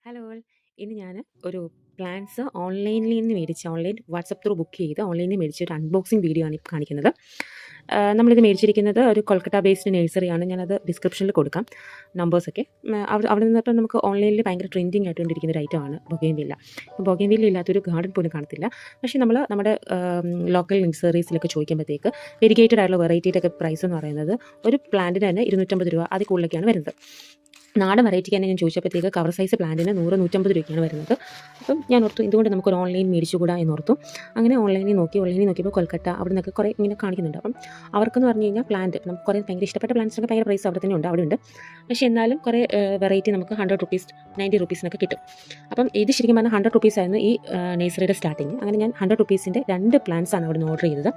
Hello all. ഇന്ന് ഞാൻ ഒരു പ്ലാന്റ്സ് ഓൺലൈനിൽ നിന്ന് മേടിച്ച വാട്സപ്പ് ത്രൂ ബുക്ക് ചെയ്ത് ഓൺലൈനിൽ മേടിച്ച ഒരു അൺബോക്സിംഗ് വീഡിയോ ആണ് ഈ കാണിക്കുന്നത്. നമ്മളിത് മേടിച്ചിരിക്കുന്നത് ഒരു കൊൽക്കത്ത ബേസ്ഡ് നഴ്സറിയാണ്. ഞാനത് ഡിസ്ക്രിപ്ഷനിൽ കൊടുക്കാം നമ്പേഴ്സൊക്കെ. അവിടെ നിന്നിട്ട് നമുക്ക് ഓൺലൈനിൽ ഭയങ്കര ട്രെൻഡിങ് ആയിട്ടുകൊണ്ടിരിക്കുന്ന ഒരു ഐറ്റമാണ് ബൊഗെയിൻവില്ല. ബൊഗെയിൻവില്ല ഇല്ലാത്തൊരു ഗാർഡൻ പോലും കാണത്തില്ല. പക്ഷേ നമ്മൾ നമ്മുടെ ലോക്കൽ നഴ്സറീസിലൊക്കെ ചോദിക്കുമ്പോഴത്തേക്ക് വെരിഗേറ്റഡ് ആയിട്ടുള്ള വെറൈറ്റിയുടെ ഒക്കെ പ്രൈസ് എന്ന് പറയുന്നത് ഒരു പ്ലാന്റിന് തന്നെ 250 രൂപ അതിൽ കൂടുതലൊക്കെയാണ് വരുന്നത്. നാടൻ വെറൈറ്റിക്ക് തന്നെ ഞാൻ ചോദിച്ചപ്പോഴത്തേക്ക് കവർ സൈസ് പ്ലാന്റിന് 100-150 രൂപയ്ക്കാണ് വരുന്നത്. അപ്പം ഞാൻ ഓർത്തു എന്തുകൊണ്ട് നമുക്കൊരു ഓൺലൈൻ മേടിച്ചുകൂടാ എന്നോർത്തു. അങ്ങനെ ഓൺലൈനിൽ നോക്കിയപ്പോൾ കൊൽക്കത്ത അവിടെ നിന്നൊക്കെ കുറേ ഇങ്ങനെ കാണിക്കുന്നുണ്ട്. അപ്പം അവർക്കെന്ന് പറഞ്ഞു കഴിഞ്ഞാൽ പ്ലാന്റ് നമുക്ക് കുറേ ഭയങ്കര ഇഷ്ടപ്പെട്ട പ്ലാന്റ്സിനൊക്കെ ഭയങ്കര പ്രൈസ് അവിടെ തന്നെ ഉണ്ട്, അവിടെ ഉണ്ട്. പക്ഷേ എന്നാലും കുറേ വെറൈറ്റി നമുക്ക് 100 റുപ്പീസ് 90 റുപ്പീസിനൊക്കെ കിട്ടും. അപ്പം ഇത് ശരിക്കും പറഞ്ഞാൽ 100 റുപ്പീസ് ആയിരുന്നു ഈ നഴ്സറിയുടെ സ്റ്റാർട്ടിങ്. അങ്ങനെ ഞാൻ 100 റുപ്പീസിൻ്റെ 2 പ്ലാന്റ്സാണ് അവിടെ നിന്ന് ഓർഡർ ചെയ്തത്.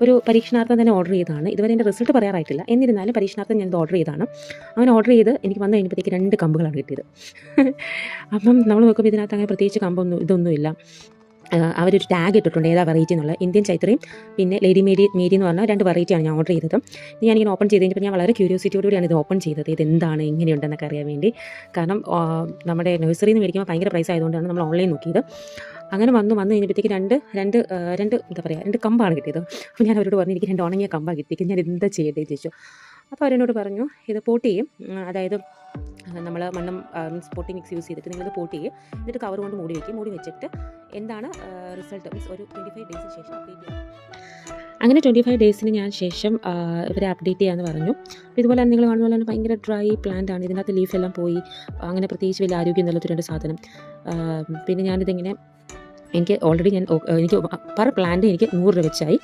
ഒരു പരീക്ഷണാർത്ഥം തന്നെ ഓർഡർ ചെയ്തതാണ്. ഇതുവരെ എൻ്റെ റിസൾട്ട് പറയാറായിട്ടില്ല. എന്നിരുന്നാലും പരീക്ഷണാർത്ഥം ഞാനിത് ഓർഡർ ചെയ്തതാണ്. അങ്ങനെ ഓർഡർ ചെയ്ത് എനിക്ക് വന്നു കഴിഞ്ഞപ്പോഴത്തേക്ക് 2 കമ്പുകളാണ് കിട്ടിയത്. അപ്പം നമ്മൾ നോക്കുമ്പോൾ ഇതിനകത്ത് അങ്ങനെ പ്രത്യേകിച്ച് ഇതൊന്നുമില്ല. അവരൊരു ടാഗ് ഇട്ടിട്ടുണ്ട് ഏതാ വെറൈറ്റി എന്നുള്ള. ഇന്ത്യൻ ചൈത്രയും പിന്നെ ലേഡി മേരി എന്ന് പറഞ്ഞ 2 വെറൈറ്റിയാണ് ഞാൻ ഓർഡർ ചെയ്തത്. ഞാനിങ്ങനെ ഓപ്പൺ ചെയ്ത് കഴിഞ്ഞപ്പോൾ ഞാൻ വളരെ ക്യൂരിയോസിറ്റിയോടുകൂടിയാണ് ഇത് ഓപ്പൺ ചെയ്തത്. ഇതെന്താണ് ഇങ്ങനെയുണ്ടെന്നൊക്കെ അറിയാൻ വേണ്ടി. കാരണം നമ്മുടെ നഴ്സറിയിൽ നിന്ന് മേടിക്കുമ്പോൾ ഭയങ്കര പ്രൈസ് ആയതുകൊണ്ടാണ് നമ്മൾ ഓൺലൈൻ നോക്കിയത്. അങ്ങനെ വന്നു കഴിഞ്ഞപ്പോഴത്തേക്ക് രണ്ട് എന്താ പറയുക 2 കമ്പാണ് കിട്ടിയത്. അപ്പോൾ ഞാൻ അവരോട് പറഞ്ഞു എനിക്ക് 2 ഉണങ്ങിയ കമ്പാണ് കിട്ടിയത്, ഞാൻ എന്താ ചെയ്യേണ്ടത് ചോദിച്ചു. അപ്പോൾ അവരെന്നോട് പറഞ്ഞു ഇത് പോട്ട് ചെയ്യും, അതായത് നമ്മൾ മണ്ണും പോട്ടി മിക്സ് യൂസ് ചെയ്തിട്ട് നിങ്ങളിത് പോട്ട് ചെയ്യും, എന്നിട്ട് കവർ കൊണ്ട് മൂടി വെച്ചിട്ട് എന്താണ് റിസൾട്ട് മീൻസ് ഒരു 25 ഡേയ്സിന് ശേഷം അപ്ഡേറ്റ് ചെയ്യും. അങ്ങനെ 25 ഡേയ്സിന് ഞാൻ ശേഷം ഇവരെ അപ്ഡേറ്റ് ചെയ്യാമെന്ന് പറഞ്ഞു. അപ്പോൾ ഇതുപോലെ നിങ്ങൾ കാണുന്ന പോലെ തന്നെ ഭയങ്കര ഡ്രൈ പ്ലാന്റ് ആണ്. ഇതിനകത്ത് ലീഫ് എല്ലാം പോയി, അങ്ങനെ പ്രത്യേകിച്ച് വലിയ ആരോഗ്യം നല്ലൊരു സാധനം. പിന്നെ ഞാനിതിങ്ങനെ എനിക്ക് ഓൾറെഡി എനിക്ക് പെർ പ്ലാന്റ് എനിക്ക് 100 രൂപ വെച്ചായി,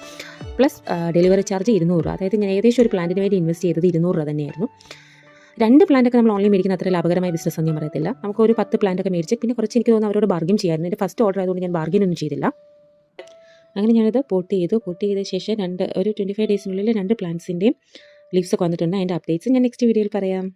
പ്ലസ് ഡെലിവറി ചാർജ് 200 രൂപ. അതായത് ഞാൻ ഏകദേശം ഒരു പ്ലാന്റിന് വേണ്ടി ഇൻവെസ്റ്റ് ചെയ്തത് 200 രൂപ തന്നെയായിരുന്നു. 2 പ്ലാന്റൊക്കെ നമ്മൾ ഓൺലൈൻ മേടിക്കുന്ന അത്ര ലാഭകരമായ ബിസിനസ് ഒന്നും ഞാൻ പറയത്തില്ല. നമുക്കൊരു 10 പ്ലാന്റൊക്കെ മേടിച്ച് പിന്നെ കുറച്ച് എനിക്ക് തോന്നുന്നു അവരോട് ബാർഗിൻ ചെയ്യായിരുന്നു. എൻ്റെ ഫസ്റ്റ് ഓർഡർ ആയതുകൊണ്ട് ഞാൻ ബാർഗിനൊന്നും ചെയ്തില്ല. അങ്ങനെ ഞാനത് പോട്ട് ചെയ്ത ശേഷം ഒരു 25 ഡേയ്സിനുള്ളിൽ 2 പ്ലാന്റ്സിൻ്റെയും ലീവ്സൊക്കെ വന്നിട്ടുണ്ട്. അതിൻ്റെ അപ്ഡേറ്റ്സ് ഞാൻ നെക്സ്റ്റ് വീഡിയോയിൽ പറയാം.